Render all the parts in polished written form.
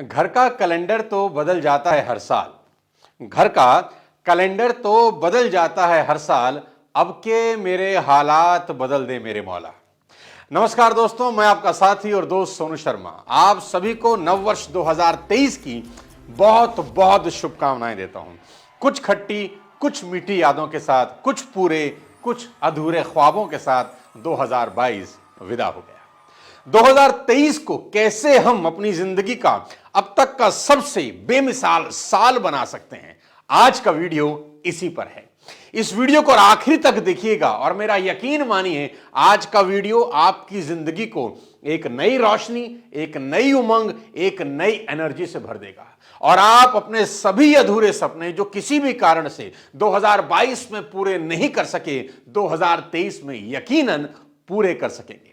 घर का कैलेंडर तो बदल जाता है हर साल। घर का कैलेंडर तो बदल जाता है हर साल। अब के मेरे हालात बदल दे मेरे मौला। नमस्कार दोस्तों, मैं आपका साथी और दोस्त सोनू शर्मा आप सभी को नववर्ष 2023 की बहुत बहुत शुभकामनाएं देता हूं। कुछ खट्टी कुछ मीठी यादों के साथ, कुछ पूरे कुछ अधूरे ख्वाबों के साथ 2022 विदा हो गया। 2023 को कैसे हम अपनी जिंदगी का अब तक का सबसे बेमिसाल साल बना सकते हैं, आज का वीडियो इसी पर है। इस वीडियो को आखिरी तक देखिएगा और मेरा यकीन मानिए, आज का वीडियो आपकी जिंदगी को एक नई रोशनी, एक नई उमंग, एक नई एनर्जी से भर देगा और आप अपने सभी अधूरे सपने जो किसी भी कारण से 2022 में पूरे नहीं कर सके, 2023 में यकीनन पूरे कर सकेंगे।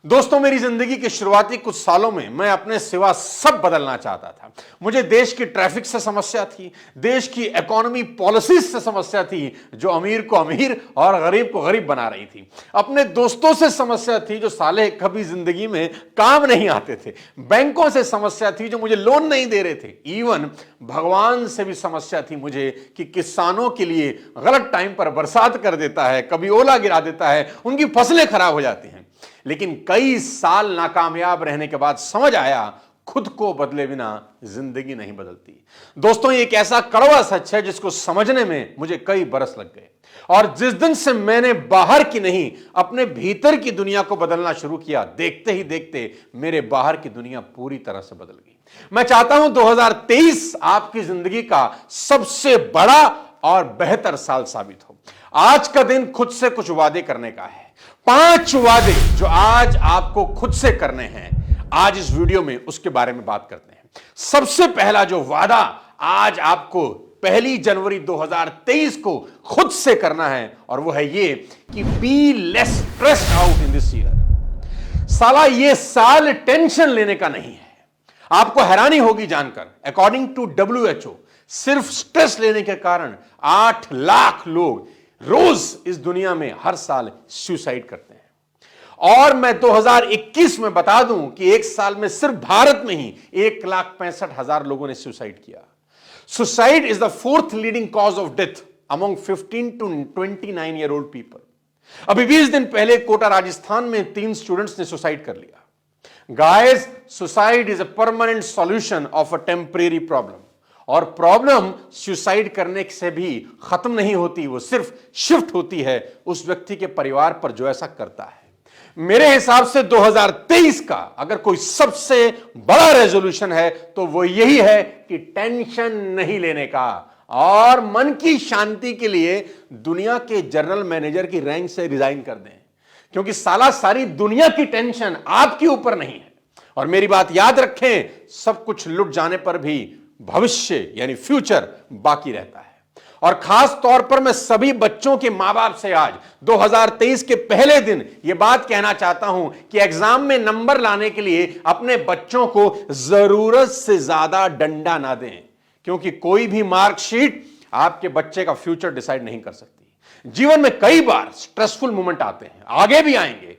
दोस्तों, मेरी जिंदगी के शुरुआती कुछ सालों में मैं अपने सिवा सब बदलना चाहता था। मुझे देश की ट्रैफिक से समस्या थी, देश की इकोनॉमी पॉलिसीज से समस्या थी जो अमीर को अमीर और गरीब को गरीब बना रही थी। अपने दोस्तों से समस्या थी जो साले कभी जिंदगी में काम नहीं आते थे। बैंकों से समस्या थी जो मुझे लोन नहीं दे रहे थे। इवन भगवान से भी समस्या थी मुझे कि किसानों के लिए गलत टाइम पर बरसात कर देता है, कभी ओला गिरा देता है, उनकी फसलें खराब हो जाती हैं। लेकिन कई साल नाकामयाब रहने के बाद समझ आया, खुद को बदले बिना जिंदगी नहीं बदलती। दोस्तों, ये एक ऐसा कड़वा सच है जिसको समझने में मुझे कई बरस लग गए और जिस दिन से मैंने बाहर की नहीं, अपने भीतर की दुनिया को बदलना शुरू किया, देखते ही देखते मेरे बाहर की दुनिया पूरी तरह से बदल गई। मैं चाहता हूं 2023 आपकी जिंदगी का सबसे बड़ा और बेहतर साल साबित हो। आज का दिन खुद से कुछ वादे करने का है। 5 वादे जो आज आपको खुद से करने हैं, आज इस वीडियो में उसके बारे में बात करते हैं। सबसे पहला जो वादा आज आपको 1 जनवरी 2023 को खुद से करना है और वो है ये कि be less stressed out in this year. साला ये साल टेंशन लेने का नहीं है। आपको हैरानी होगी जानकर, अकॉर्डिंग टू WHO सिर्फ स्ट्रेस लेने के कारण 8 लाख लोग रोज इस दुनिया में हर साल सुसाइड करते हैं। और मैं 2021 में बता दूं कि एक साल में सिर्फ भारत में ही 1,65,000 लोगों ने सुसाइड किया। Suicide is the 4th leading cause of death among 15 to 29 year old people. अभी 20 दिन पहले कोटा राजस्थान में 3 स्टूडेंट्स ने सुसाइड कर लिया। Guys, suicide is a permanent solution of a temporary problem. और प्रॉब्लम सुसाइड करने से भी खत्म नहीं होती, वो सिर्फ शिफ्ट होती है उस व्यक्ति के परिवार पर जो ऐसा करता है। मेरे हिसाब से 2023 का अगर कोई सबसे बड़ा रेजोल्यूशन है तो वो यही है कि टेंशन नहीं लेने का और मन की शांति के लिए दुनिया के जनरल मैनेजर की रैंक से रिजाइन कर दें, क्योंकि साला सारी दुनिया की टेंशन आपके ऊपर नहीं है। और मेरी बात याद रखें, सब कुछ लुट जाने पर भी भविष्य यानी फ्यूचर बाकी रहता है। और खास तौर पर मैं सभी बच्चों के मां बाप से आज 2023 के पहले दिन यह बात कहना चाहता हूं कि एग्जाम में नंबर लाने के लिए अपने बच्चों को जरूरत से ज्यादा डंडा ना दें, क्योंकि कोई भी मार्कशीट आपके बच्चे का फ्यूचर डिसाइड नहीं कर सकती। जीवन में कई बार स्ट्रेसफुल मोमेंट आते हैं, आगे भी आएंगे।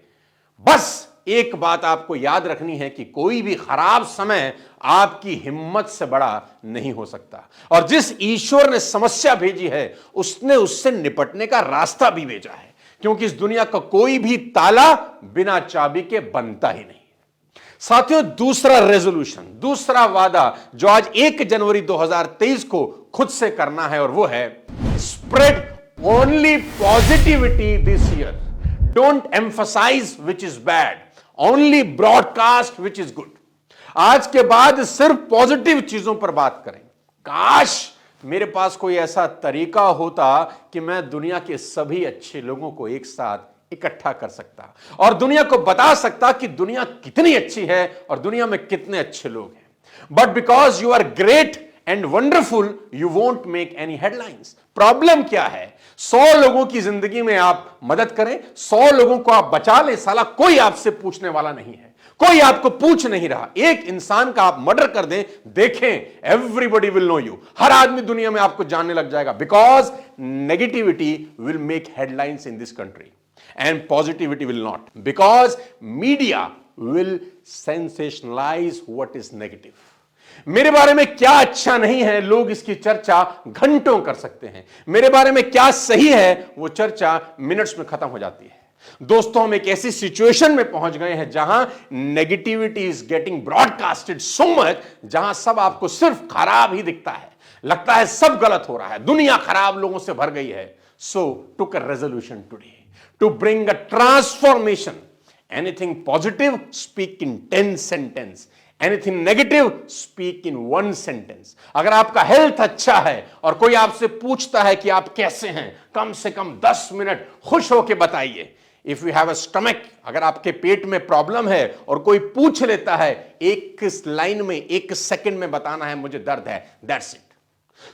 बस एक बात आपको याद रखनी है कि कोई भी खराब समय आपकी हिम्मत से बड़ा नहीं हो सकता। और जिस ईश्वर ने समस्या भेजी है, उसने उससे निपटने का रास्ता भी भेजा है, क्योंकि इस दुनिया का कोई भी ताला बिना चाबी के बनता ही नहीं। साथियों, दूसरा रेजोल्यूशन, दूसरा वादा जो आज 1 जनवरी 2023 को खुद से करना है, और वो है spread only positivity this year. Don't emphasise which is bad, only broadcast which is good. आज के बाद सिर्फ पॉजिटिव चीजों पर बात करें। काश मेरे पास कोई ऐसा तरीका होता कि मैं दुनिया के सभी अच्छे लोगों को एक साथ इकट्ठा कर सकता और दुनिया को बता सकता कि दुनिया कितनी अच्छी है और दुनिया में कितने अच्छे लोग हैं। But because you are great and wonderful, you won't make any headlines. Problem क्या है? 100 लोगों की जिंदगी में आप मदद करें, 100 लोगों को आप बचा लें, साला कोई आपसे पूछने वाला नहीं है, कोई आपको पूछ नहीं रहा। एक इंसान का आप मर्डर कर दें, देखें, एवरीबॉडी विल नो यू। हर आदमी दुनिया में आपको जानने लग जाएगा, because negativity will make headlines in this country and positivity will not, because media will sensationalize what is negative. मेरे बारे में क्या अच्छा नहीं है, लोग इसकी चर्चा घंटों कर सकते हैं। मेरे बारे में क्या सही है, वो चर्चा मिनट्स में खत्म हो जाती है। दोस्तों, हम एक ऐसी सिचुएशन में पहुंच गए हैं जहां negativity is getting broadcasted so much, जहां सब आपको सिर्फ खराब ही दिखता है, लगता है सब गलत हो रहा है, दुनिया खराब लोगों से भर गई है। So took a resolution today to bring a transformation. Anything positive, speak in 10 sentence. Anything negative, speak in 1 sentence. अगर आपका हेल्थ अच्छा है और कोई आपसे पूछता है कि आप कैसे हैं, कम से कम 10 मिनट खुश होकर बताइए। If you have a stomach, अगर आपके पेट में प्रॉब्लम है और कोई पूछ लेता है, एक लाइन में 1 सेकंड में बताना है मुझे दर्द है, दैट्स इट।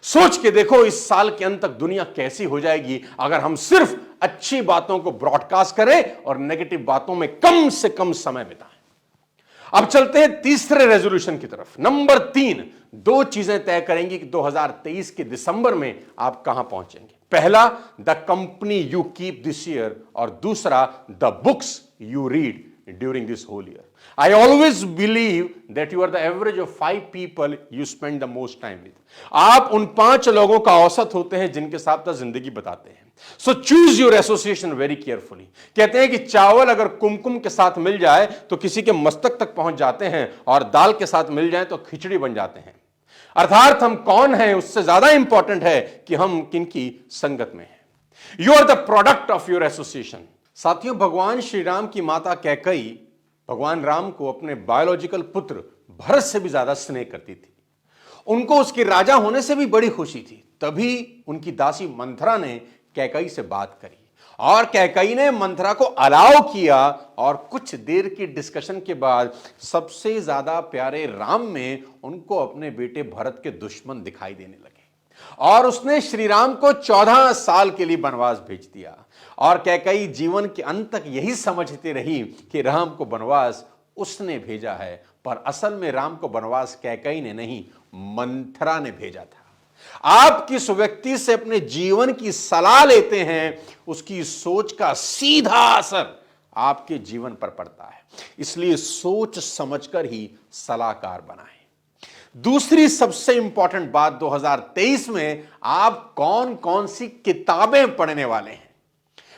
सोच के देखो इस साल के अंत तक दुनिया कैसी हो जाएगी अगर हम सिर्फ अच्छी बातों को ब्रॉडकास्ट करें और नेगेटिव बातों में कम से कम समय बिताएं। अब चलते हैं तीसरे रेजोल्यूशन की तरफ। नंबर 3, 2 चीजें तय करेंगी कि 2023 के दिसंबर में आप कहां पहुंचेंगे। पहला, the company you keep this year, और दूसरा, the books you read during this whole year. I always believe that you are the average of 5 people you spend the most time with. आप उन 5 लोगों का औसत होते हैं जिनके साथ जिंदगी बताते हैं। So choose your association very carefully. कहते हैं कि चावल अगर कुमकुम के साथ मिल जाए तो किसी के मस्तक तक पहुंच जाते हैं, और दाल के साथ मिल जाए तो खिचड़ी बन जाते हैं। अर्थात हम कौन हैं उससे ज्यादा इंपॉर्टेंट है कि हम किनकी संगत में हैं। You are the product of your association. साथियों, भगवान श्री राम की माता कैकेयी भगवान राम को अपने बायोलॉजिकल पुत्र भरत से भी ज्यादा स्नेह करती थी। उनको उसके राजा होने से भी बड़ी खुशी थी। तभी उनकी दासी मंथरा ने कैकेयी से बात करी, और कैकेयी ने मंथरा को अलाउ किया, और कुछ देर की डिस्कशन के बाद सबसे ज्यादा प्यारे राम में उनको अपने बेटे भरत के दुश्मन दिखाई देने लगे, और उसने श्री राम को 14 साल के लिए वनवास भेज दिया। और कैकेयी जीवन के अंत तक यही समझती रही कि राम को वनवास उसने भेजा है, पर असल में राम को वनवास कैकेयी ने नहीं, मंथरा ने भेजा था। आप किस व्यक्ति से अपने जीवन की सलाह लेते हैं, उसकी सोच का सीधा असर आपके जीवन पर पड़ता है। इसलिए सोच समझकर ही सलाहकार बनाएं। दूसरी सबसे इंपॉर्टेंट बात, 2023 में आप कौन कौन सी किताबें पढ़ने वाले हैं।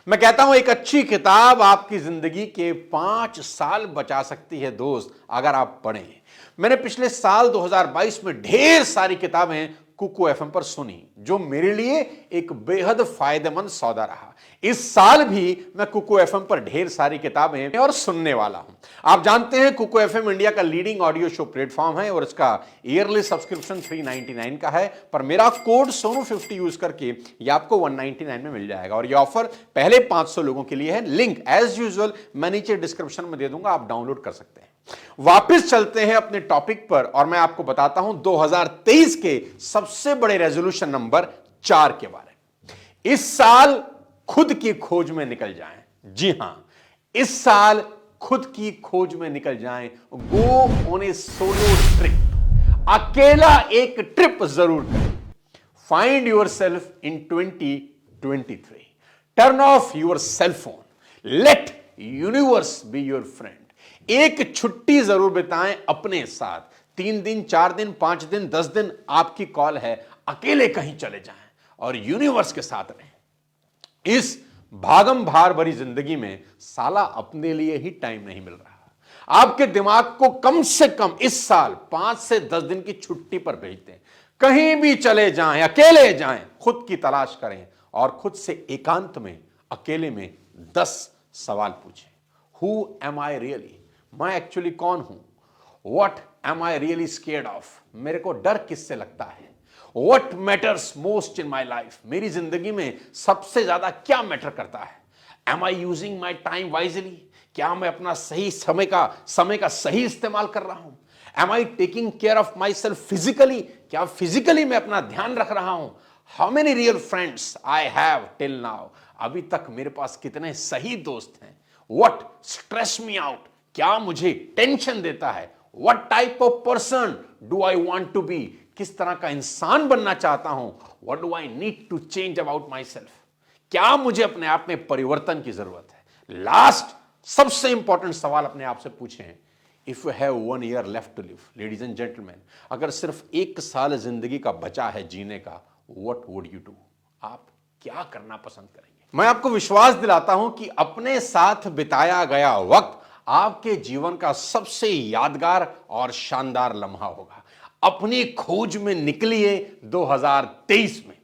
मैं कहता हूं एक अच्छी किताब आपकी जिंदगी के 5 साल बचा सकती है दोस्त, अगर आप पढ़ें। मैंने पिछले साल 2022 में ढेर सारी किताबें कुकू एफएम पर सुनी, जो मेरे लिए एक बेहद फायदेमंद सौदा रहा। इस साल भी मैं कुकू एफएम पर ढेर सारी किताबें और सुनने वाला हूं। आप जानते हैं कुकू एफएम इंडिया का लीडिंग ऑडियो शो प्लेटफॉर्म है, और इसका ईयरली सब्सक्रिप्शन 399 का है, पर मेरा कोड सोनू50 यूज करके ये आपको 199 में मिल जाएगा। और ये ऑफर पहले 500 लोगों के लिए है। लिंक एज यूजुअल मैं नीचे डिस्क्रिप्शन में दे दूंगा, आप डाउनलोड कर सकते हैं। वापस चलते हैं अपने टॉपिक पर, और मैं आपको बताता हूं 2023 के सबसे बड़े रेजोल्यूशन नंबर 4 के बारे में। इस साल खुद की खोज में निकल जाएं। जी हां, इस साल खुद की खोज में निकल जाएं। Go on a solo trip. अकेला एक ट्रिप जरूर करें। Find yourself in 2023। Turn off your cell phone. Let universe be your friend. एक छुट्टी जरूर बिताएं अपने साथ। 3 दिन, 4 दिन, 5 दिन, 10 दिन आपकी कॉल है। अकेले कहीं चले जाएं और यूनिवर्स के साथ रहें। इस भागम भार भरी जिंदगी में साला अपने लिए ही टाइम नहीं मिल रहा। आपके दिमाग को कम से कम इस साल 5 से 10 दिन की छुट्टी पर भेज दें। कहीं भी चले जाएं, अकेले जाएं, खुद की तलाश करें, और खुद से एकांत में, अकेले में 10 सवाल पूछें। Who am I really? मैं एक्चुअली कौन हूं? What am I really scared of? मेरे को डर किससे लगता है? What matters most in my life? मेरी जिंदगी में सबसे ज्यादा क्या मैटर करता है? Am I using my time wisely? क्या मैं अपना सही समय का सही इस्तेमाल कर रहा हूं? Am I taking care of myself physically? क्या फिजिकली मैं अपना ध्यान रख रहा हूं? How many real friends I have till now? अभी तक मेरे पास कितने सही दोस्त हैं? What stress me out? क्या मुझे टेंशन देता है? What type of person do I want to be? किस तरह का इंसान बनना चाहता हूं? What do I need to change about myself? क्या मुझे अपने आप में परिवर्तन की जरूरत है? लास्ट सबसे इंपॉर्टेंट सवाल अपने आप से पूछें, if you have 1 year left to live, ladies and gentleman, अगर सिर्फ 1 साल जिंदगी का बचा है जीने का, व्हाट वुड यू डू? आप क्या करना पसंद करेंगे? मैं आपको विश्वास दिलाता हूं कि अपने साथ बिताया गया वक्त आपके जीवन का सबसे यादगार और शानदार लम्हा होगा। अपनी खोज में निकलिए 2023 में।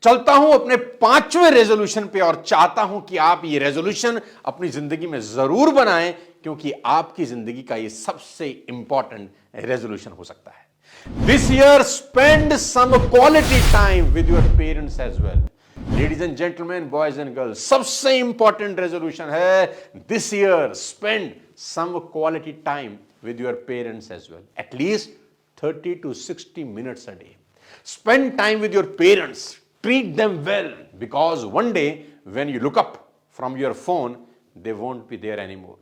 चलता हूं अपने 5वें रेजोल्यूशन पे और चाहता हूं कि आप ये रेजोल्यूशन अपनी जिंदगी में जरूर बनाएं, क्योंकि आपकी जिंदगी का ये सबसे इंपॉर्टेंट रेजोल्यूशन हो सकता है। This year spend some quality time with your parents as well. Ladies and gentleman, boys and girls, सबसे इंपॉर्टेंट रेजोल्यूशन है this year spend some quality time with your parents as well, at least 30 to 60 minutes a day. Spend time with your parents. Treat them well, because one day when you look up from your phone, they won't be there anymore.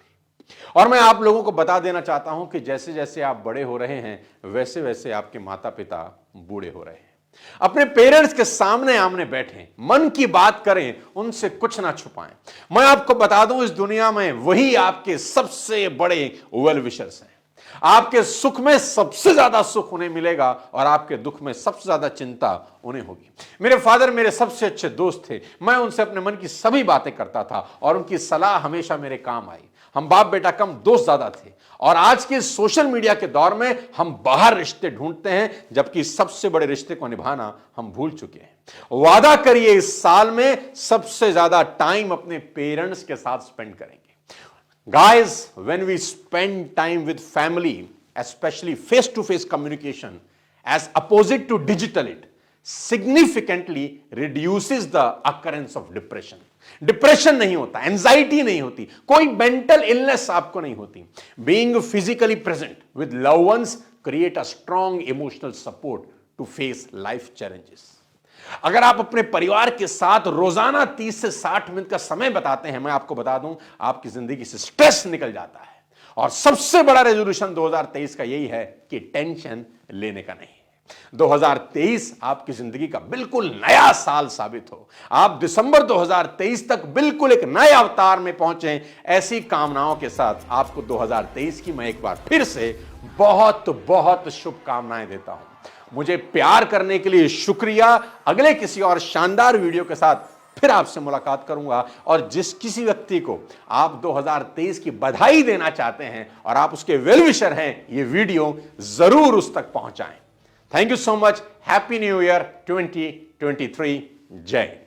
और मैं आप लोगों को बता देना चाहता हूं कि जैसे जैसे आप बड़े हो रहे हैं, वैसे वैसे आपके माता पिता बूढ़े हो रहे हैं। अपने पेरेंट्स के सामने आमने बैठें, मन की बात करें, उनसे कुछ ना छुपाएं। मैं आपको बता दूं, इस दुनिया में वही आपके सबसे बड़े वेल विशर्स हैं। आपके सुख में सबसे ज्यादा सुख उन्हें मिलेगा और आपके दुख में सबसे ज्यादा चिंता उन्हें होगी। मेरे फादर मेरे सबसे अच्छे दोस्त थे। मैं उनसे अपने मन की सभी बातें करता था और उनकी सलाह हमेशा मेरे काम आई। हम बाप बेटा कम, दोस्त ज्यादा थे। और आज के सोशल मीडिया के दौर में हम बाहर रिश्ते ढूंढते हैं, जबकि सबसे बड़े रिश्ते को निभाना हम भूल चुके हैं। वादा करिए इस साल में सबसे ज्यादा टाइम अपने पेरेंट्स के साथ स्पेंड करेंगे। Guys, when we spend time with family, especially face-to-face communication, as opposite to digital, it significantly reduces the occurrence of depression. Depression नहीं होता, एंजाइटी नहीं होती, कोई मेंटल इलनेस आपको नहीं होती। Being physically present with loved ones create a strong emotional support to face life challenges. अगर आप अपने परिवार के साथ रोजाना 30 से 60 मिनट का समय बताते हैं, मैं आपको बता दूं, आपकी जिंदगी से स्ट्रेस निकल जाता है। और सबसे बड़ा रेजोल्यूशन 2023 का यही है कि टेंशन लेने का नहीं। 2023 आपकी जिंदगी का बिल्कुल नया साल साबित हो। आप दिसंबर 2023 तक बिल्कुल एक नए अवतार में पहुंचे। ऐसी कामनाओं के साथ आपको 2023 की मैं एक बार फिर से बहुत बहुत शुभकामनाएं देता हूं। मुझे प्यार करने के लिए शुक्रिया। अगले किसी और शानदार वीडियो के साथ फिर आपसे मुलाकात करूंगा। और जिस किसी व्यक्ति को आप 2023 की बधाई देना चाहते हैं और आप उसके वेल विशर हैं, ये वीडियो जरूर उस तक पहुंचाएं। Thank you so much. Happy new year 2023। जय हिंद।